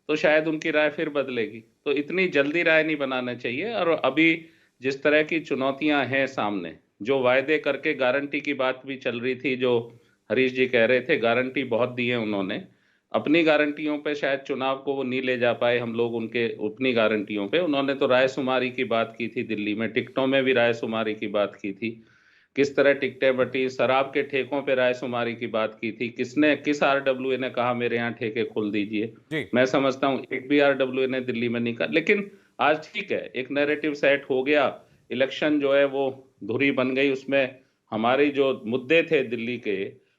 तो शायद उनकी राय फिर बदलेगी। तो इतनी जल्दी राय नहीं बनाना चाहिए। और अभी जिस तरह की चुनौतियां हैं सामने, जो वायदे करके गारंटी की बात भी चल रही थी, जो हरीश जी कह रहे थे गारंटी बहुत दी है उन्होंने, अपनी गारंटियों पे शायद चुनाव को वो नहीं ले जा पाए हम लोग उनके अपनी गारंटियों पे। उन्होंने तो रायशुमारी की बात की थी, दिल्ली में टिकटों में भी रायशुमारी की बात की थी, किस तरह टिकटें बटी, शराब के ठेकों पे रायशुमारी की बात की थी, किस आरडब्ल्यूए ने कहा मेरे यहाँ ठेके खोल दीजिए। मैं समझता हूँ एक भी आरडब्ल्यूए ने दिल्ली में नहीं कहा। लेकिन आज ठीक है, एक नैरेटिव सेट हो गया, इलेक्शन जो है वो धुरी बन गई, उसमें हमारे जो मुद्दे थे दिल्ली के,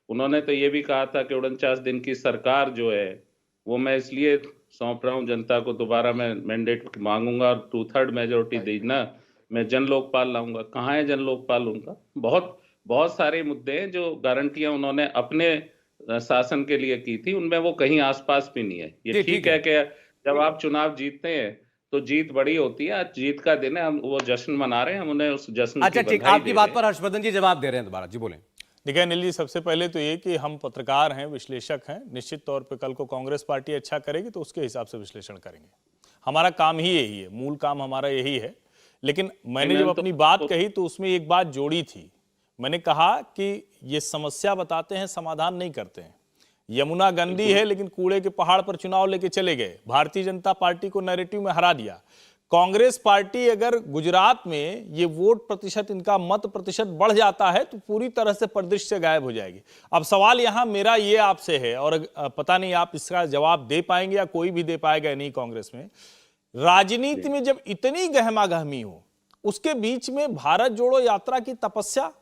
उन्होंने तो ये भी कहा था कि 49 दिन की सरकार जो है वो मैं इसलिए सौंप रहा हूँ जनता को, दोबारा मैं मैंडेट मांगूंगा और 2/3 मेजोरिटी देना, मैं जन लोकपाल लाऊंगा। कहाँ है जन लोकपाल उनका? बहुत बहुत सारे मुद्दे हैं जो गारंटियां उन्होंने अपने शासन के लिए की थी, उनमें वो कहीं आसपास भी नहीं है। ये ठीक है कि जब आप चुनाव जीतते हैं तो जीत बड़ी होती है, आज जीत का दिन है, हम वो जश्न मना रहे हैं, हम उन्हें उस जश्न अच्छा ठीक, आपकी बात पर हर्षवर्धन जी जवाब दे रहे हैं दोबारा, जी बोलें। देखिए अनिल जी, सबसे पहले तो ये कि हम पत्रकार हैं, विश्लेषक हैं, निश्चित तौर पे कल को कांग्रेस पार्टी अच्छा करेगी तो उसके हिसाब से विश्लेषण करेंगे। हमारा काम ही यही है, मूल काम हमारा यही है। लेकिन मैंने जब अपनी बात कही तो उसमें एक बात जोड़ी थी। मैंने कहा कि ये समस्या बताते हैं, समाधान नहीं करते हैं। यमुना गंदी है लेकिन कूड़े के पहाड़ पर चुनाव लेके चले गए, भारतीय जनता पार्टी को नैरेटिव में हरा दिया। कांग्रेस पार्टी अगर गुजरात में ये वोट प्रतिशत, इनका मत प्रतिशत बढ़ जाता है तो पूरी तरह से परिदृश्य से गायब हो जाएगी। अब सवाल यहां मेरा ये आपसे है, और पता नहीं आप इसका जवाब दे पाएंगे या कोई भी दे पाएगा या नहीं। कांग्रेस में राजनीति में जब इतनी गहमागहमी हो, उसके बीच में भारत जोड़ो यात्रा की तपस्या,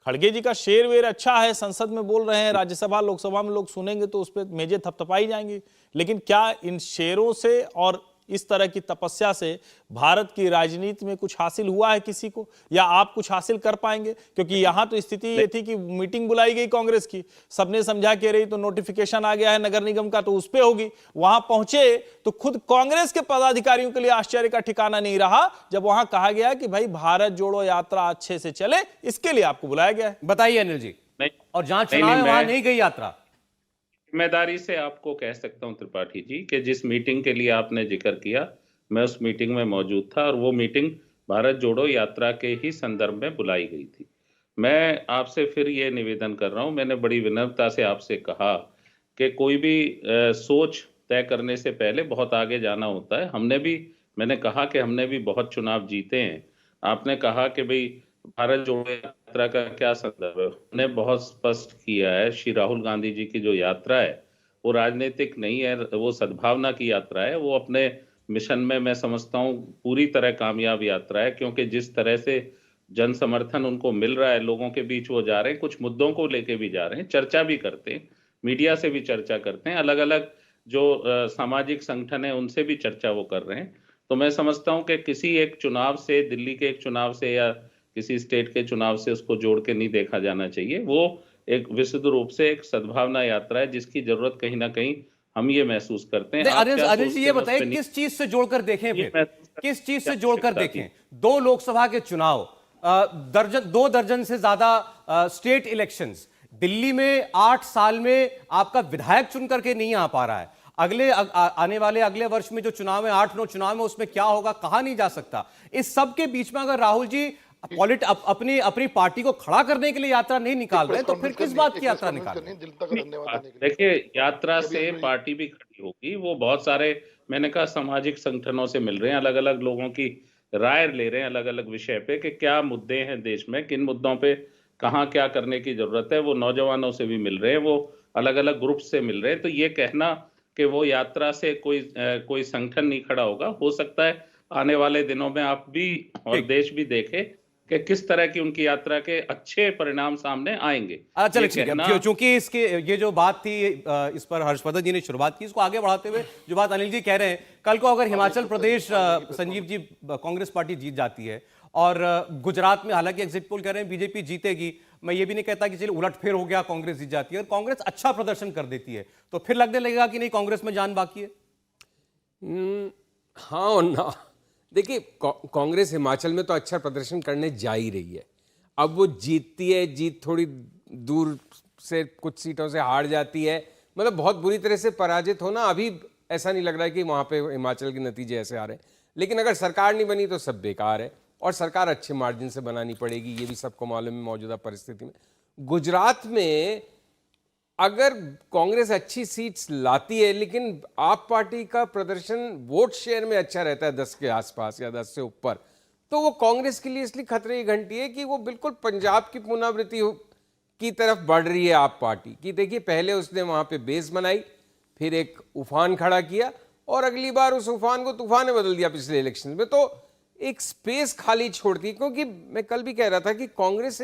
खड़गे जी का शेर वेर अच्छा है, संसद में बोल रहे हैं, राज्यसभा लोकसभा में लोग सुनेंगे तो उस पर मेजें थपथपाई जाएंगी। लेकिन क्या इन शेरों से और इस तरह की तपस्या से भारत की राजनीति में कुछ हासिल हुआ है किसी को, या आप कुछ हासिल कर पाएंगे? क्योंकि यहां तो स्थिति ये थी कि मीटिंग बुलाई गई कांग्रेस की, सबने समझा के रही तो नोटिफिकेशन आ गया है नगर निगम का तो उस पे होगी। वहां पहुंचे तो खुद कांग्रेस के पदाधिकारियों के लिए आश्चर्य का ठिकाना नहीं रहा जब वहां कहा गया कि भाई भारत जोड़ो यात्रा अच्छे से चले, इसके लिए आपको बुलाया गया है। बताइए अनिल जी। और जहां चुनाव है वहां नहीं गई यात्रा। जिम्मेदारी से आपको कह सकता हूं त्रिपाठी जी कि जिस मीटिंग के लिए आपने जिक्र किया, मैं उस मीटिंग में मौजूद था और वो मीटिंग भारत जोड़ो यात्रा के ही संदर्भ में बुलाई गई थी। मैं आपसे फिर ये निवेदन कर रहा हूं, मैंने बड़ी विनम्रता से आपसे कहा कि कोई भी सोच तय करने से पहले बहुत आगे जाना होता है। मैंने कहा कि हमने भी बहुत चुनाव जीते हैं। आपने कहा कि भाई भारत जोड़ो यात्रा का क्या संदर्भ है, हमने बहुत स्पष्ट किया है, श्री राहुल गांधी जी की जो यात्रा है वो राजनीतिक नहीं है, वो सद्भावना की यात्रा है। वो अपने मिशन में मैं समझता हूँ पूरी तरह कामयाब यात्रा है, क्योंकि जिस तरह से जन समर्थन उनको मिल रहा है, लोगों के बीच वो जा रहे हैं, कुछ मुद्दों को लेके भी जा रहे हैं, चर्चा भी करते हैं, मीडिया से भी चर्चा करते हैं, अलग अलग जो सामाजिक संगठन है उनसे भी चर्चा वो कर रहे हैं। तो मैं समझता हूं कि किसी एक चुनाव से, दिल्ली के एक चुनाव से या किसी स्टेट के चुनाव से उसको जोड़ के नहीं देखा जाना चाहिए। वो एक विशुद्ध रूप से एक सद्भावना यात्रा है जिसकी जरूरत कहीं ना कहीं हम ये महसूस करते हैं। आप क्या अनिल जी ये सोचते हैं, बताइए, उस पे किस चीज से जोड़कर देखें ये फिर? किस चीज से जोड़कर आवश्यकता थी? देखें? 2 लोकसभा के चुनाव, 2 दर्जन से ज्यादा स्टेट इलेक्शंस, दिल्ली में 8 साल में आपका विधायक चुन करके नहीं आ पा रहा है। आने वाले अगले वर्ष में जो चुनाव है, 8-9 चुनाव में, उसमें क्या होगा कहा नहीं जा सकता। इस सब के बीच में अगर राहुल जी अपनी पार्टी को खड़ा करने के लिए यात्रा नहीं निकाल रहे, तो फिर किस बात की यात्रा निकाल रहे हैं? जनता का धन्यवाद देने के लिए। देखिए, यात्रा से पार्टी भी खड़ी होगी। वो बहुत सारे, मैंने कहा, सामाजिक संगठनों से मिल रहे हैं, अलग अलग लोगों की राय ले रहे हैं अलग अलग विषय पे कि क्या मुद्दे हैं देश में, किन मुद्दों पे कहाँ क्या करने की जरूरत है। वो नौजवानों से भी मिल रहे हैं, वो अलग अलग ग्रुप से मिल रहे हैं। तो ये कहना कि वो यात्रा से कोई संगठन नहीं खड़ा होगा, हो सकता है आने वाले दिनों में आप भी और देश भी देखे कि किस तरह की उनकी यात्रा के अच्छे परिणाम सामने आएंगे। चलिए ठीक है, चूंकि इसके ये जो बात थी, इस पर हर्षवर्धन जी ने शुरुआत की, इसको आगे बढ़ाते हुए जो बात अनिल जी कह रहे हैं, कल को अगर हिमाचल प्रदेश संजीव जी कांग्रेस पार्टी जीत जाती है और गुजरात में हालांकि एग्जिट पोल कह रहे हैं बीजेपी जीतेगी, मैं ये भी नहीं कहता कि चलिए उलटफेर हो गया, कांग्रेस जीत जाती है और कांग्रेस अच्छा प्रदर्शन कर देती है, तो फिर लगने लगेगा कि नहीं कांग्रेस में जान बाकी है? हाँ और ना। देखिए, कांग्रेस हिमाचल में तो अच्छा प्रदर्शन करने जा ही रही है। अब वो जीतती है, जीत थोड़ी दूर से कुछ सीटों से हार जाती है, मतलब बहुत बुरी तरह से पराजित होना अभी ऐसा नहीं लग रहा है कि वहाँ पे हिमाचल के नतीजे ऐसे आ रहे हैं। लेकिन अगर सरकार नहीं बनी तो सब बेकार है, और सरकार अच्छे मार्जिन से बनानी पड़ेगी, ये भी सबको मालूम है मौजूदा परिस्थिति में। गुजरात में अगर कांग्रेस अच्छी सीट्स लाती है, लेकिन आप पार्टी का प्रदर्शन वोट शेयर में अच्छा रहता है 10 के आसपास या 10 से ऊपर, तो वो कांग्रेस के लिए इसलिए खतरे की घंटी है कि वो बिल्कुल पंजाब की पुनरावृत्ति की तरफ बढ़ रही है आप पार्टी की। देखिए, पहले उसने वहां पे बेस बनाई, फिर एक उफान खड़ा किया, और अगली बार उस उफान को तूफान में बदल दिया पिछले इलेक्शन में। तो एक स्पेस खाली छोड़ती, क्योंकि मैं कल भी कह रहा था कि कांग्रेस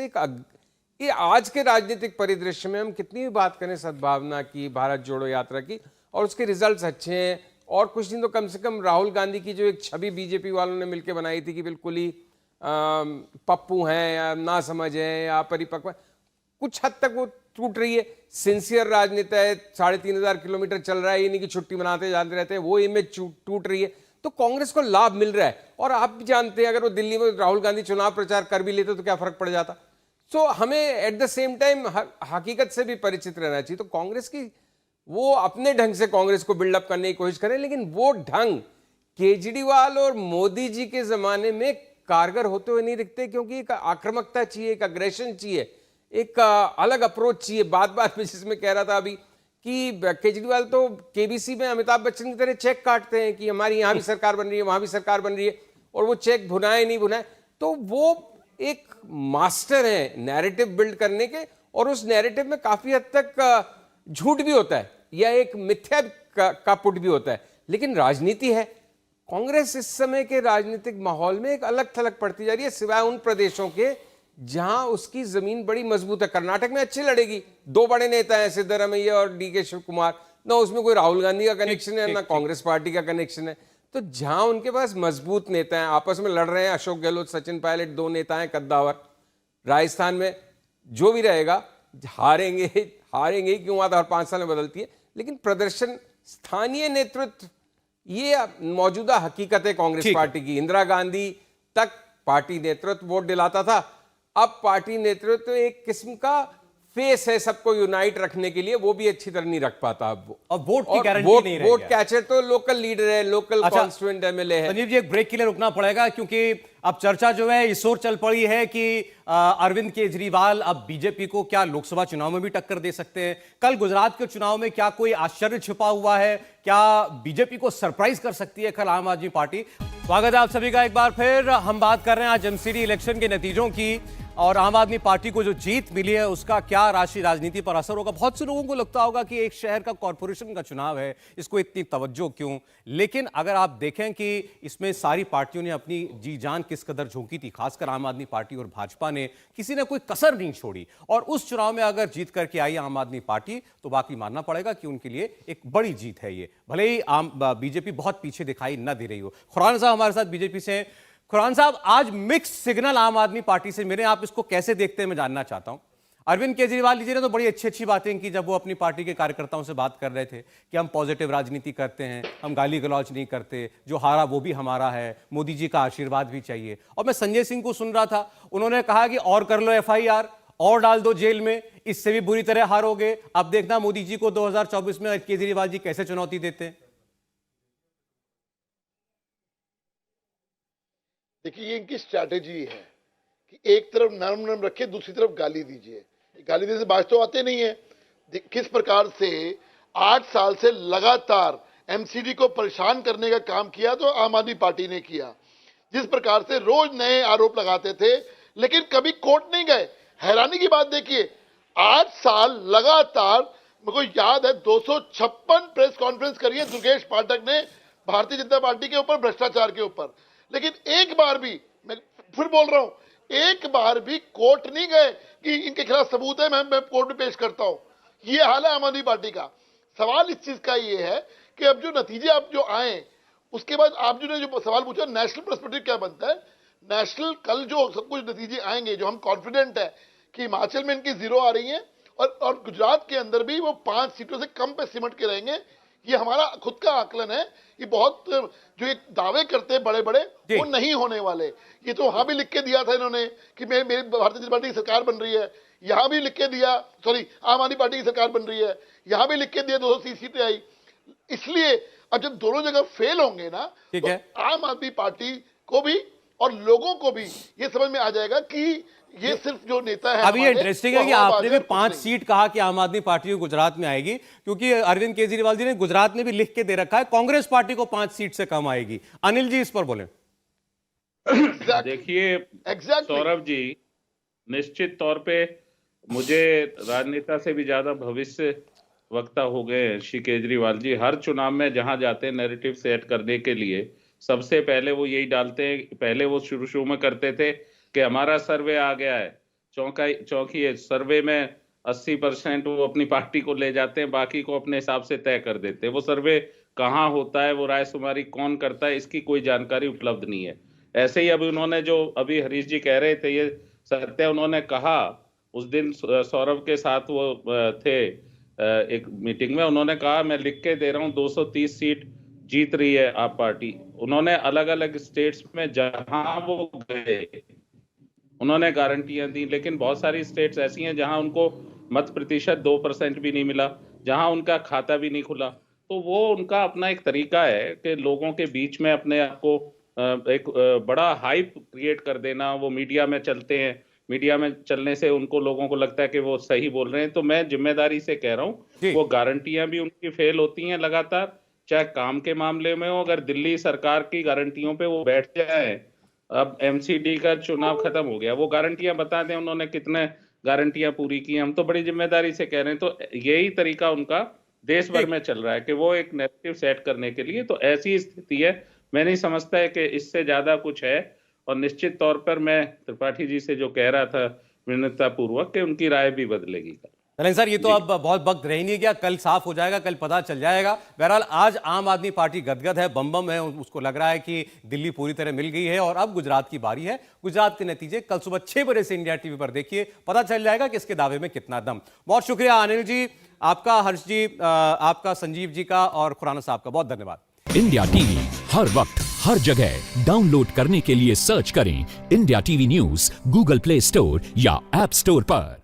ये आज के राजनीतिक परिदृश्य में हम कितनी भी बात करें सद्भावना की, भारत जोड़ो यात्रा की, और उसके रिजल्ट्स अच्छे हैं, और कुछ नहीं तो कम से कम राहुल गांधी की जो एक छवि बीजेपी वालों ने मिलकर बनाई थी कि बिल्कुल ही पप्पू हैं या ना समझ हैं या परिपक्व, कुछ हद तक वो टूट रही है। सिंसियर राजनेता है, 3500 किलोमीटर चल रहा है, ये नहीं कि छुट्टी मनाते जाते रहते हैं, वो इमेज टूट रही है। तो कांग्रेस को लाभ मिल रहा है, और आप भी जानते हैं अगर वो दिल्ली में राहुल गांधी चुनाव प्रचार कर भी लेते तो क्या फर्क पड़ जाता। तो हमें एट द सेम टाइम हकीकत से भी परिचित रहना चाहिए। तो कांग्रेस की वो अपने ढंग से कांग्रेस को बिल्डअप करने की कोशिश करें, लेकिन वो ढंग केजरीवाल और मोदी जी के जमाने में कारगर होते हुए नहीं दिखते, क्योंकि एक आक्रामकता चाहिए, एक अग्रेशन चाहिए, एक अलग अप्रोच चाहिए। बात में जिसमें कह रहा था अभी कि केजरीवाल तो केबीसी में अमिताभ बच्चन की तरह चेक काटते हैं कि हमारी यहाँ भी सरकार बन रही है, वहां भी सरकार बन रही है, और वो चेक भुनाए नहीं भुनाए। तो वो एक मास्टर है नैरेटिव बिल्ड करने के, और उस नैरेटिव में काफी हद तक झूठ भी होता है या एक मिथ्या का पुट भी होता है, लेकिन राजनीति है। कांग्रेस इस समय के राजनीतिक माहौल में एक अलग थलग पड़ती जा रही है, सिवाय उन प्रदेशों के जहां उसकी जमीन बड़ी मजबूत है। कर्नाटक में अच्छी लड़ेगी, 2 बड़े नेता हैं, सिद्धरामैया और डीके शिव कुमार, ना उसमें कोई राहुल गांधी का कनेक्शन है, ना कांग्रेस पार्टी का कनेक्शन है। तो जहां उनके पास मजबूत नेता हैं, आपस में लड़ रहे हैं, अशोक गहलोत, सचिन पायलट 2 नेता हैं कद्दावर। राजस्थान में जो भी रहेगा, हारेंगे ही क्यों, वहां तो हर 5 साल में बदलती है, लेकिन प्रदर्शन, स्थानीय नेतृत्व, ये मौजूदा हकीकत है कांग्रेस पार्टी की। इंदिरा गांधी तक पार्टी नेतृत्व वोट दिलाता था, अब पार्टी नेतृत्व एक किस्म का फेस है सबको यूनाइट रखने के लिए, वो भी अच्छी तरह नहीं रख पाता अब वो। और वोट की गारंटी नहीं रही। वोट कैचर तो लोकल लीडर है, लोकल कॉन्स्टिट्यूएंट एमएलए है। संजीव जी, एक ब्रेक के लिए रुकना पड़ेगा, क्योंकि अब चर्चा जो है इस ओर चल पड़ी है कि अरविंद केजरीवाल अब बीजेपी को क्या लोकसभा चुनाव में भी टक्कर दे सकते हैं। कल गुजरात के चुनाव में क्या कोई आश्चर्य छिपा हुआ है, क्या बीजेपी को सरप्राइज कर सकती है कल आम आदमी पार्टी? स्वागत है आप सभी का एक बार फिर। हम बात कर रहे हैं आज एमसीडी इलेक्शन के नतीजों की। और आम आदमी पार्टी को जो जीत मिली है उसका क्या राष्ट्रीय राजनीति पर असर होगा। बहुत से लोगों को लगता होगा कि एक शहर का कॉरपोरेशन का चुनाव है, इसको इतनी तवज्जो क्यों। लेकिन अगर आप देखें कि इसमें सारी पार्टियों ने अपनी जी जान किस कदर झोंकी थी, खासकर आम आदमी पार्टी और भाजपा ने, किसी ने कोई कसर नहीं छोड़ी। और उस चुनाव में अगर जीत करके आई आम आदमी पार्टी तो बाकी मानना पड़ेगा कि उनके लिए एक बड़ी जीत है ये, भले ही बीजेपी बहुत पीछे दिखाई न दे रही हो। खुराना साहब हमारे साथ बीजेपी से। खुराना साहब, आज मिक्स सिग्नल आम आदमी पार्टी से मिले, आप इसको कैसे देखते हैं, मैं जानना चाहता हूं। अरविंद केजरीवाल जी ने तो बड़ी अच्छी अच्छी बातें की जब वो अपनी पार्टी के कार्यकर्ताओं से बात कर रहे थे कि हम पॉजिटिव राजनीति करते हैं, हम गाली गलौज नहीं करते, जो हारा वो भी हमारा है, मोदी जी का आशीर्वाद भी चाहिए। और मैं संजय सिंह को सुन रहा था, उन्होंने कहा कि और कर लो FIR और डाल दो जेल में, इससे भी बुरी तरह हारोगे। अब देखना मोदी जी को 2024 में केजरीवाल जी कैसे चुनौती देते हैं। देखिए, ये इनकी स्ट्रैटेजी है कि एक तरफ नरम नरम रखे, दूसरी तरफ गाली दीजिए। गाली देने से बात तो आते नहीं है। किस प्रकार से 8 साल से लगातार MCD को परेशान करने का काम किया तो आम आदमी पार्टी ने किया। जिस प्रकार से रोज नए आरोप लगाते थे लेकिन कभी कोर्ट नहीं गए। हैरानी की बात देखिए, 8 साल लगातार, मेरे को याद है 256 प्रेस कॉन्फ्रेंस करी है दुर्गेश पाठक ने भारतीय जनता पार्टी के ऊपर, भ्रष्टाचार के ऊपर, लेकिन एक बार भी, मैं फिर बोल रहा हूं, एक बार भी कोर्ट नहीं गए कि इनके खिलाफ सबूत है, मैं कोर्ट में पेश करता हूं। ये हाल है आम आदमी पार्टी का। सवाल इस चीज का ये है कि अब जो नतीजे आप जो आए, उसके बाद आप जो सवाल पूछा नेशनल पर्सपेक्टिव क्या बनता है। नेशनल कल जो सब कुछ नतीजे आएंगे, जो हम कॉन्फिडेंट है कि हिमाचल में इनकी 0 आ रही है और गुजरात के अंदर भी वो 5 सीटों से कम पे सिमट के रहेंगे। ये हमारा खुद का आकलन है। ये बहुत जो एक दावे करते हैं बड़े बड़े, वो नहीं होने वाले। ये तो वहां भी लिख के दिया था इन्होंने कि मेरी भारतीय जनता पार्टी की सरकार बन रही है, यहां भी लिख के दिया, सॉरी आम आदमी पार्टी की सरकार बन रही है, यहां भी लिख के दिया 230 सीटें आई। इसलिए अब जब दोनों जगह फेल होंगे ना, तो आम आदमी पार्टी को भी और लोगों को भी ये समझ में आ जाएगा कि ये सिर्फ जो नेता है। अब ये इंटरेस्टिंग है कि आपने भी 5 सीट कहा कि आम आदमी पार्टी गुजरात में आएगी, क्योंकि अरविंद केजरीवाल जी ने गुजरात में भी लिख के दे रखा है कांग्रेस पार्टी को 5 सीट से कम आएगी। अनिल जी इस पर बोले। देखिए सौरभ जी, निश्चित तौर पे मुझे राजनेता से भी ज्यादा भविष्य वक्ता हो गए हैं श्री केजरीवाल जी। हर चुनाव में जहां जाते हैं नैरेटिव सेट करने के लिए सबसे पहले वो यही डालते हैं। पहले वो शुरू में करते थे कि हमारा सर्वे आ गया है, चौंकी सर्वे में 80% वो अपनी पार्टी को ले जाते हैं, बाकी को अपने हिसाब से तय कर देते हैं। वो सर्वे कहाँ होता है, वो रायशुमारी कौन करता है, इसकी कोई जानकारी उपलब्ध नहीं है। ऐसे ही अभी उन्होंने जो अभी हरीश जी कह रहे थे, ये सत्य उन्होंने कहा। उस दिन सौरभ के साथ वो थे एक मीटिंग में, उन्होंने कहा मैं लिख के दे रहा हूँ 230 सीट जीत रही है आप पार्टी। उन्होंने अलग अलग स्टेट्स में जहां वो गए उन्होंने गारंटियां दी, लेकिन बहुत सारी स्टेट्स ऐसी हैं जहां उनको मत प्रतिशत 2% भी नहीं मिला, जहां उनका खाता भी नहीं खुला। तो वो उनका अपना एक तरीका है कि लोगों के बीच में अपने आप को एक बड़ा हाइप क्रिएट कर देना। वो मीडिया में चलते हैं, मीडिया में चलने से उनको लोगों को लगता है कि वो सही बोल रहे हैं। तो मैं जिम्मेदारी से कह रहा हूँ, वो गारंटियां भी उनकी फेल होती हैं लगातार, चाहे काम के मामले में हो। अगर दिल्ली सरकार की गारंटियों पे वो बैठ जाए, अब MCD का चुनाव खत्म हो गया, वो गारंटियां बता दें उन्होंने कितने गारंटियां पूरी की, हम तो बड़ी जिम्मेदारी से कह रहे हैं। तो यही तरीका उनका देश भर में चल रहा है कि वो एक नैरेटिव सेट करने के लिए। तो ऐसी स्थिति है, मैं नहीं समझता है कि इससे ज्यादा कुछ है। और निश्चित तौर पर मैं त्रिपाठी जी से जो कह रहा था विनम्रता पूर्वक, कि उनकी राय भी बदलेगी। नहीं सर, ये तो अब बहुत वक्त रह नहीं गया, कल साफ हो जाएगा, कल पता चल जाएगा। बहरहाल आज आम आदमी पार्टी गदगद है, बम है, उसको लग रहा है कि दिल्ली पूरी तरह मिल गई है और अब गुजरात की बारी है। गुजरात के नतीजे कल सुबह 6 बजे से इंडिया टीवी पर देखिए, पता चल जाएगा कि इसके दावे में कितना दम। बहुत शुक्रिया अनिल जी, आपका, हर्ष जी, आपका, संजीव जी का और खुराना साहब का बहुत धन्यवाद। इंडिया टीवी हर वक्त हर जगह डाउनलोड करने के लिए सर्च करें India TV news Google play store या ऐप स्टोर पर।